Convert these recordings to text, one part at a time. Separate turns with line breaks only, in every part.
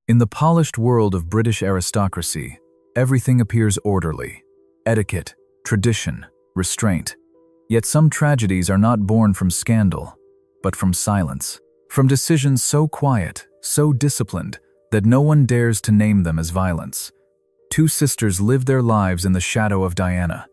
In the polished world of British aristocracy, everything appears orderly. Etiquette, tradition, restraint. Yet some tragedies are not born from scandal, but from silence. From decisions so quiet, so disciplined, that no one dares to name them as violence. Two sisters lived their lives in the shadow of Diana.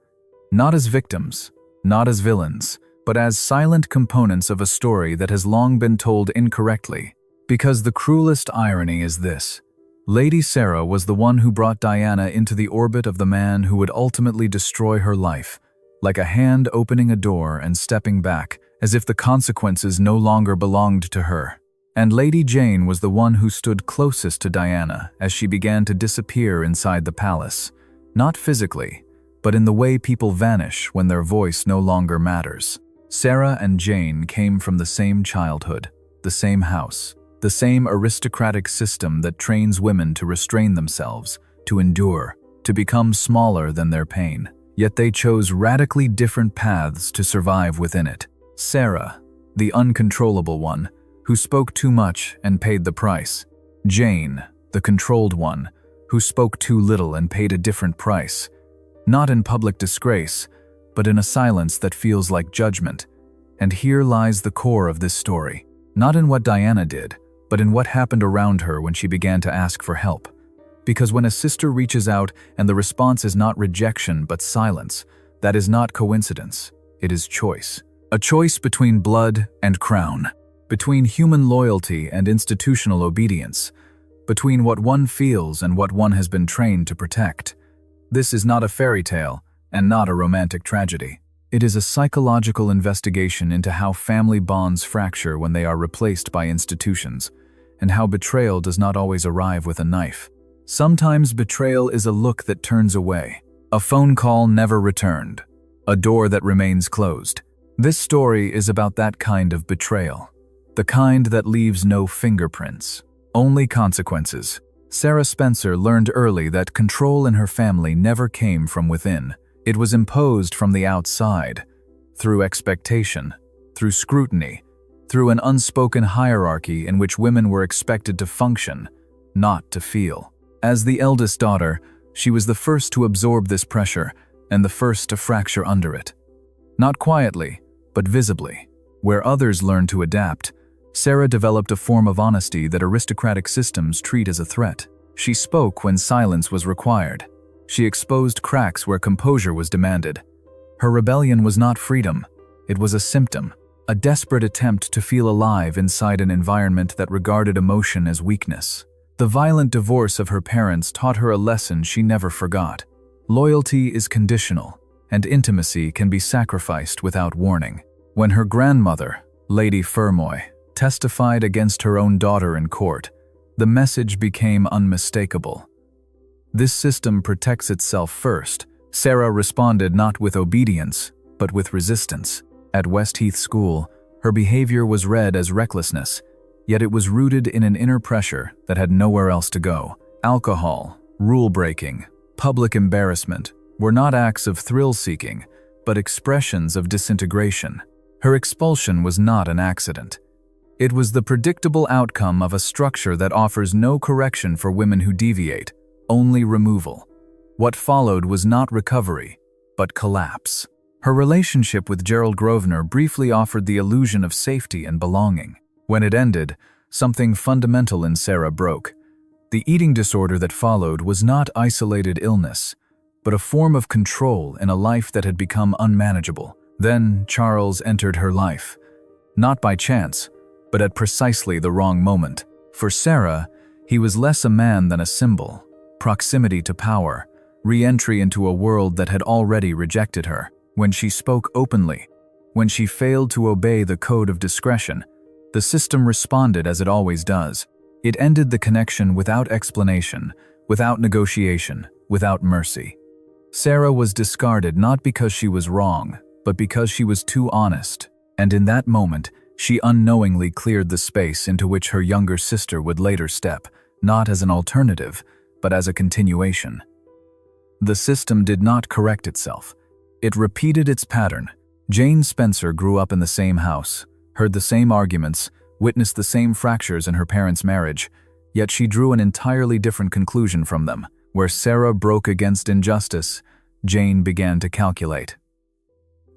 Not as victims, not as villains, but as silent components of a story that has long been told incorrectly. Because the cruelest irony is this: Lady Sarah was the one who brought Diana into the orbit of the man who would ultimately destroy her life, like a hand opening a door and stepping back, as if the consequences no longer belonged to her. And Lady Jane was the one who stood closest to Diana as she began to disappear inside the palace, not physically, but in the way people vanish when their voice no longer matters. Sarah and Jane came from the same childhood, the same house, the same aristocratic system that trains women to restrain themselves, to endure, to become smaller than their pain. Yet they chose radically different paths to survive within it. Sarah, the uncontrollable one, who spoke too much and paid the price. Jane, the controlled one, who spoke too little and paid a different price. Not in public disgrace, but in a silence that feels like judgment. And here lies the core of this story. Not in what Diana did, but in what happened around her when she began to ask for help. Because when a sister reaches out and the response is not rejection but silence, that is not coincidence, it is choice. A choice between blood and crown, between human loyalty and institutional obedience, between what one feels and what one has been trained to protect. This is not a fairy tale and not a romantic tragedy. It is a psychological investigation into how family bonds fracture when they are replaced by institutions, and how betrayal does not always arrive with a knife. Sometimes betrayal is a look that turns away, a phone call never returned, a door that remains closed. This story is about that kind of betrayal, the kind that leaves no fingerprints, only consequences. Sarah Spencer learned early that control in her family never came from within. It was imposed from the outside, through expectation, through scrutiny, through an unspoken hierarchy in which women were expected to function, not to feel. As the eldest daughter, she was the first to absorb this pressure and the first to fracture under it. Not quietly, but visibly. Where others learned to adapt, Sarah developed a form of honesty that aristocratic systems treat as a threat. She spoke when silence was required. She exposed cracks where composure was demanded. Her rebellion was not freedom. It was a symptom, a desperate attempt to feel alive inside an environment that regarded emotion as weakness. The violent divorce of her parents taught her a lesson she never forgot. Loyalty is conditional, and intimacy can be sacrificed without warning. When her grandmother, Lady Fermoy, testified against her own daughter in court, the message became unmistakable. This system protects itself first. Sarah responded not with obedience, but with resistance. At Westheath School, her behavior was read as recklessness, yet it was rooted in an inner pressure that had nowhere else to go. Alcohol, rule-breaking, public embarrassment were not acts of thrill-seeking, but expressions of disintegration. Her expulsion was not an accident. It was the predictable outcome of a structure that offers no correction for women who deviate, only removal. What followed was not recovery, but collapse. Her relationship with Gerald Grosvenor briefly offered the illusion of safety and belonging. When it ended, something fundamental in Sarah broke. The eating disorder that followed was not isolated illness, but a form of control in a life that had become unmanageable. Then Charles entered her life, not by chance, but at precisely the wrong moment. For Sarah, he was less a man than a symbol, proximity to power, re-entry into a world that had already rejected her. When she spoke openly, when she failed to obey the code of discretion, the system responded as it always does. It ended the connection without explanation, without negotiation, without mercy. Sarah was discarded not because she was wrong, but because she was too honest, and in that moment, she unknowingly cleared the space into which her younger sister would later step, not as an alternative, but as a continuation. The system did not correct itself. It repeated its pattern. Jane Spencer grew up in the same house, heard the same arguments, witnessed the same fractures in her parents' marriage, Yet she drew an entirely different conclusion from them. Where Sarah broke against injustice, Jane began to calculate.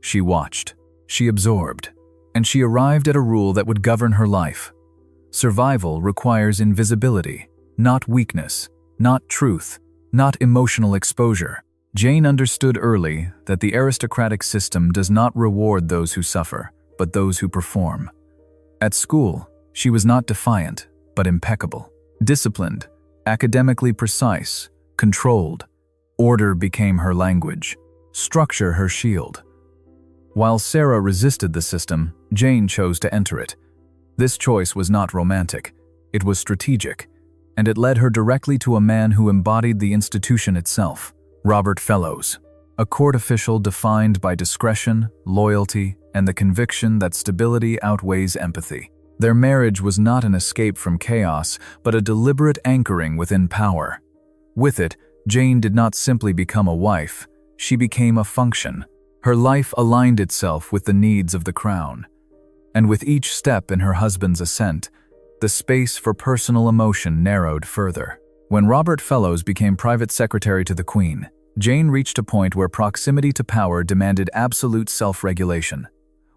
She watched, she absorbed, and she arrived at a rule that would govern her life. Survival requires invisibility, not weakness, not truth, not emotional exposure. Jane understood early that the aristocratic system does not reward those who suffer, but those who perform. At school, she was not defiant, but impeccable. Disciplined, academically precise, controlled. Order became her language, structure her shield. While Sarah resisted the system, Jane chose to enter it. This choice was not romantic, it was strategic, and it led her directly to a man who embodied the institution itself, Robert Fellows, a court official defined by discretion, loyalty, and the conviction that stability outweighs empathy. Their marriage was not an escape from chaos, but a deliberate anchoring within power. With it, Jane did not simply become a wife, she became a function. Her life aligned itself with the needs of the crown. And with each step in her husband's ascent, the space for personal emotion narrowed further. When Robert Fellows became private secretary to the Queen, Jane reached a point where proximity to power demanded absolute self-regulation.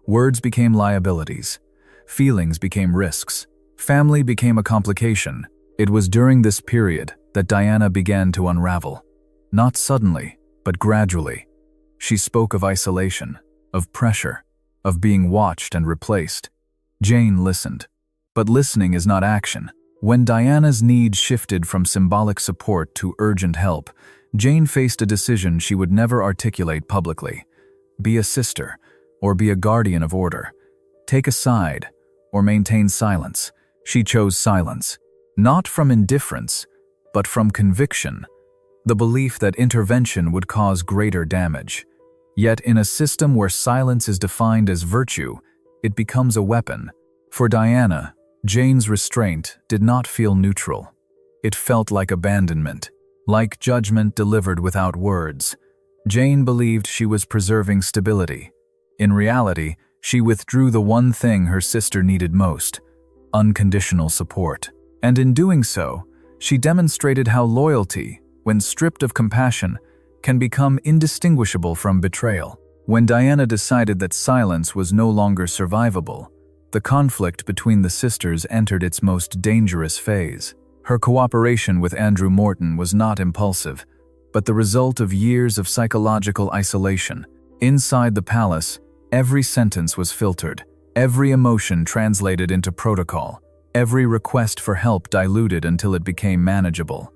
Words became liabilities. Feelings became risks. Family became a complication. It was during this period that Diana began to unravel. Not suddenly, but gradually. She spoke of isolation, of pressure, of being watched and replaced. Jane listened. But listening is not action. When Diana's needs shifted from symbolic support to urgent help, Jane faced a decision she would never articulate publicly. Be a sister, or be a guardian of order. Take a side, or maintain silence. She chose silence, not from indifference, but from conviction, the belief that intervention would cause greater damage. Yet in a system where silence is defined as virtue, it becomes a weapon. For Diana, Jane's restraint did not feel neutral. It felt like abandonment, like judgment delivered without words. Jane believed she was preserving stability. In reality, she withdrew the one thing her sister needed most: unconditional support. And in doing so, she demonstrated how loyalty, when stripped of compassion, can become indistinguishable from betrayal. When Diana decided that silence was no longer survivable, the conflict between the sisters entered its most dangerous phase. Her cooperation with Andrew Morton was not impulsive, but the result of years of psychological isolation. Inside the palace, every sentence was filtered, every emotion translated into protocol, every request for help diluted until it became manageable.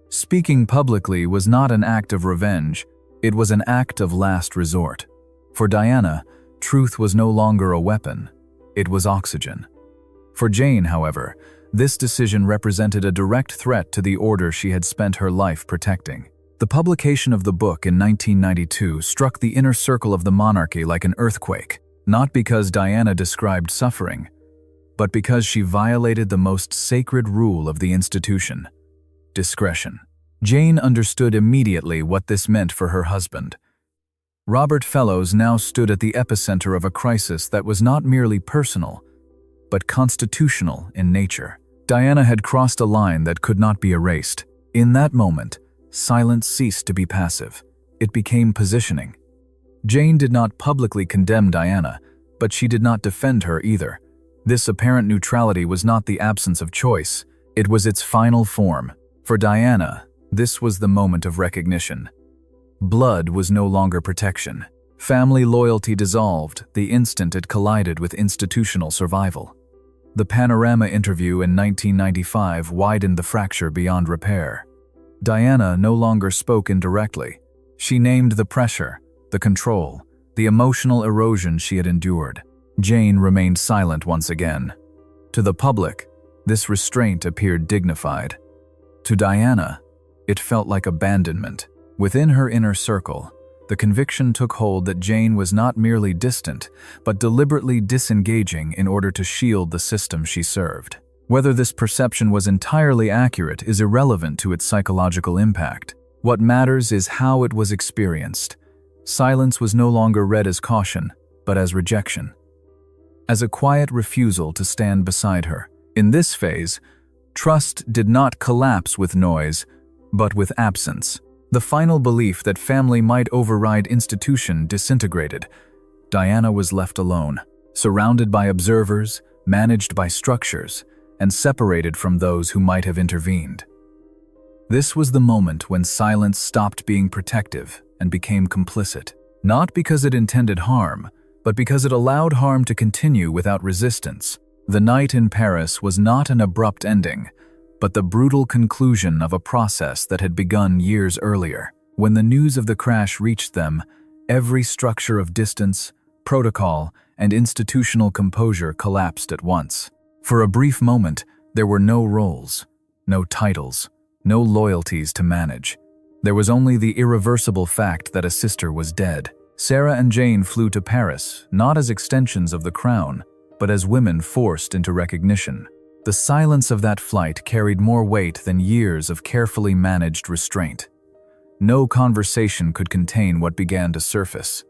Speaking publicly was not an act of revenge, it was an act of last resort. For Diana, truth was no longer a weapon, it was oxygen. For Jane, however, this decision represented a direct threat to the order she had spent her life protecting. The publication of the book in 1992 struck the inner circle of the monarchy like an earthquake, not because Diana described suffering, but because she violated the most sacred rule of the institution: discretion. Jane understood immediately what this meant for her husband. Robert Fellows now stood at the epicenter of a crisis that was not merely personal, but constitutional in nature. Diana had crossed a line that could not be erased. In that moment, silence ceased to be passive. It became positioning. Jane did not publicly condemn Diana, but she did not defend her either. This apparent neutrality was not the absence of choice, it was its final form. For Diana, this was the moment of recognition. Blood was no longer protection. Family loyalty dissolved the instant it collided with institutional survival. The Panorama interview in 1995 widened the fracture beyond repair. Diana no longer spoke indirectly. She named the pressure, the control, the emotional erosion she had endured. Jane remained silent once again. To the public, this restraint appeared dignified. To Diana, it felt like abandonment. Within her inner circle, the conviction took hold that Jane was not merely distant, but deliberately disengaging in order to shield the system she served. Whether this perception was entirely accurate is irrelevant to its psychological impact. What matters is how it was experienced. Silence was no longer read as caution, but as rejection. As a quiet refusal to stand beside her. In this phase, Trust did not collapse with noise, but with absence. The final belief that family might override institution disintegrated. Diana was left alone, surrounded by observers, managed by structures, and separated from those who might have intervened. This was the moment when silence stopped being protective and became complicit, not because it intended harm, but because it allowed harm to continue without resistance. The night in Paris was not an abrupt ending, but the brutal conclusion of a process that had begun years earlier. When the news of the crash reached them, every structure of distance, protocol, and institutional composure collapsed at once. For a brief moment, there were no roles, no titles, no loyalties to manage. There was only the irreversible fact that a sister was dead. Sarah and Jane flew to Paris, not as extensions of the crown, but as women forced into recognition. The silence of that flight carried more weight than years of carefully managed restraint. No conversation could contain what began to surface.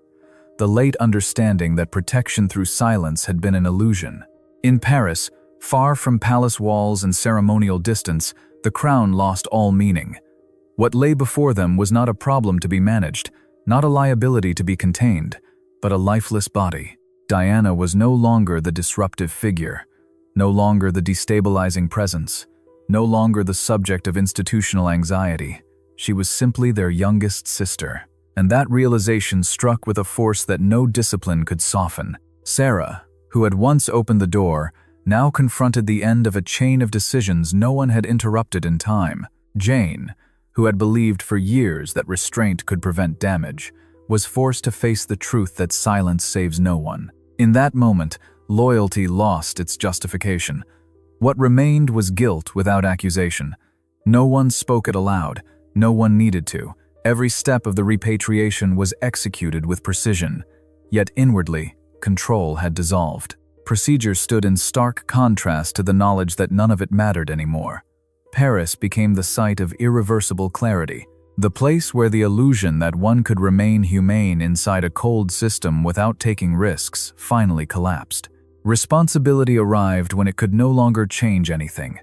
The late understanding that protection through silence had been an illusion. In Paris, far from palace walls and ceremonial distance, the crown lost all meaning. What lay before them was not a problem to be managed, not a liability to be contained, but a lifeless body. Diana was no longer the disruptive figure, no longer the destabilizing presence, no longer the subject of institutional anxiety. She was simply their youngest sister, and that realization struck with a force that no discipline could soften. Sarah, who had once opened the door, now confronted the end of a chain of decisions no one had interrupted in time. Jane, who had believed for years that restraint could prevent damage, was forced to face the truth that silence saves no one. In that moment, loyalty lost its justification. What remained was guilt without accusation. No one spoke it aloud, no one needed to. Every step of the repatriation was executed with precision, yet inwardly, control had dissolved. Procedure stood in stark contrast to the knowledge that none of it mattered anymore. Paris became the site of irreversible clarity, the place where the illusion that one could remain humane inside a cold system without taking risks finally collapsed. Responsibility arrived when it could no longer change anything.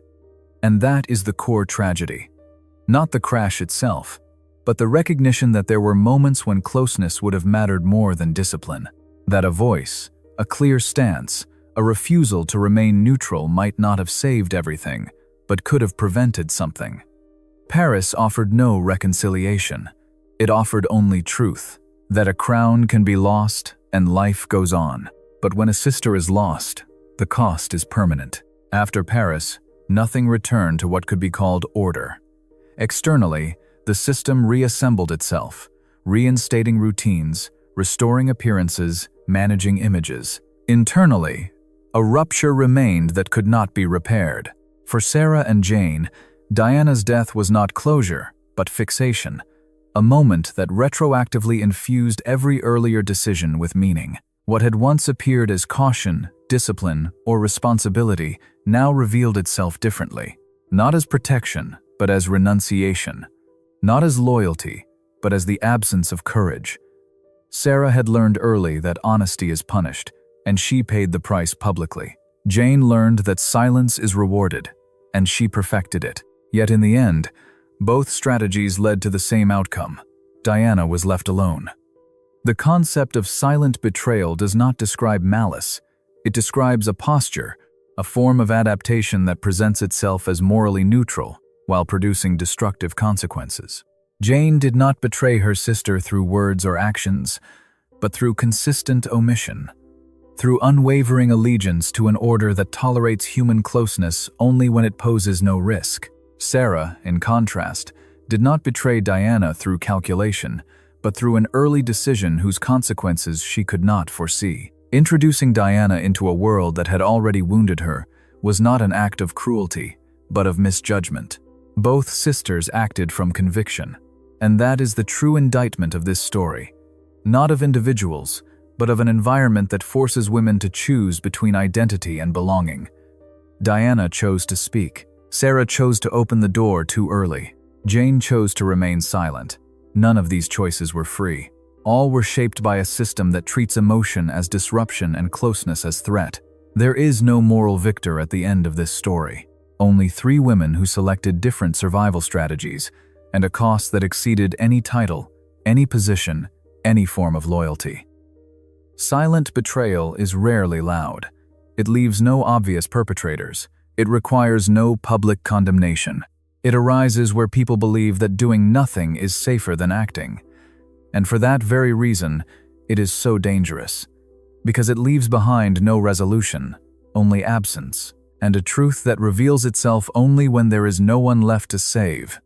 And that is the core tragedy. Not the crash itself, but the recognition that there were moments when closeness would have mattered more than discipline. That a voice, a clear stance, a refusal to remain neutral might not have saved everything, but could have prevented something. Paris offered no reconciliation. It offered only truth, that a crown can be lost and life goes on. But when a sister is lost, the cost is permanent. After Paris, nothing returned to what could be called order. Externally, the system reassembled itself, reinstating routines, restoring appearances, managing images. Internally, a rupture remained that could not be repaired. For Sarah and Jane, Diana's death was not closure, but fixation, a moment that retroactively infused every earlier decision with meaning. What had once appeared as caution, discipline, or responsibility now revealed itself differently, not as protection, but as renunciation, not as loyalty, but as the absence of courage. Sarah had learned early that honesty is punished, and she paid the price publicly. Jane learned that silence is rewarded, and she perfected it. Yet in the end, both strategies led to the same outcome. Diana was left alone. The concept of silent betrayal does not describe malice. It describes a posture, a form of adaptation that presents itself as morally neutral while producing destructive consequences. Jane did not betray her sister through words or actions, but through consistent omission, through unwavering allegiance to an order that tolerates human closeness only when it poses no risk. Sarah, in contrast, did not betray Diana through calculation, but through an early decision whose consequences she could not foresee. Introducing Diana into a world that had already wounded her was not an act of cruelty, but of misjudgment. Both sisters acted from conviction, and that is the true indictment of this story. Not of individuals, but of an environment that forces women to choose between identity and belonging. Diana chose to speak. Sarah chose to open the door too early. Jane chose to remain silent. None of these choices were free. All were shaped by a system that treats emotion as disruption and closeness as threat. There is no moral victor at the end of this story. only 3 women who selected different survival strategies, and a cost that exceeded any title, any position, any form of loyalty. Silent betrayal is rarely loud. It leaves no obvious perpetrators. It requires no public condemnation. It arises where people believe that doing nothing is safer than acting. And for that very reason, it is so dangerous. Because it leaves behind no resolution, only absence, and a truth that reveals itself only when there is no one left to save.